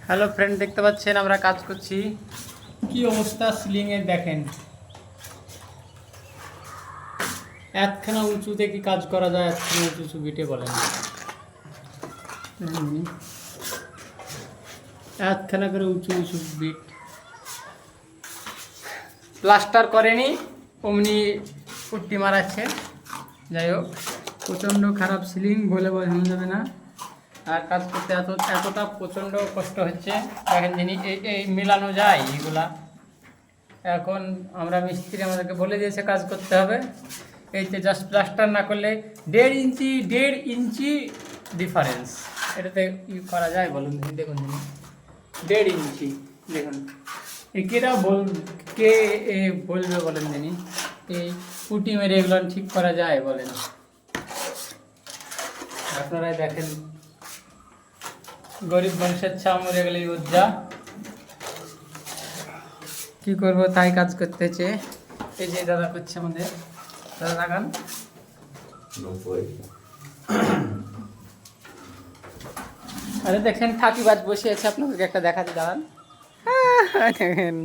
Hello friend, দেখতে পাচ্ছেন আমরা কাজ করছি। কি অবস্থা সিলিং এর দেখেন। একখানা উঁচুতে কি কাজ করা যায়? একখানা উঁচু উঁচু বিটে বলেন। একখানা করে উঁচু উঁচু বিট প্লাস্টার করেনি, অমনি পুট্টি মারাচ্ছে। যাই হোক, প্রচণ্ড খারাপ সিলিং বলে বোঝানো যাবে না। আর কাজ করতে এতটা প্রচণ্ড কষ্ট হচ্ছে। দেখেন যিনি এই মেলানো যায় এগুলা। এখন আমরা মিস্ত্রি আমাদেরকে বলে দিয়েছে কাজ করতে হবে। এইতে জাস্ট প্লাস্টার না করলে 1.5 ইঞ্চি ডিফারেন্স। এটাতে ই করা যায় বলুন? দেখুন 1.5 ইঞ্চি দেখুন। কেরা কে বলবে বলেন যিনি? এই পুটি মেরে এগুলো ঠিক করা যায় বলেন? আপনারাই দেখেন, গরিব মানুষের ছা মরে গেলে উজ্জা কি করব, তাই কাজ করতেছে। এই যে দাদা করছে আমাদের, দাদা লাগান। আরে দেখেন ফাঁকিবাজ বসে আছে, আপনাদেরকে একটা দেখাতে দাঁড়ান। দেখেন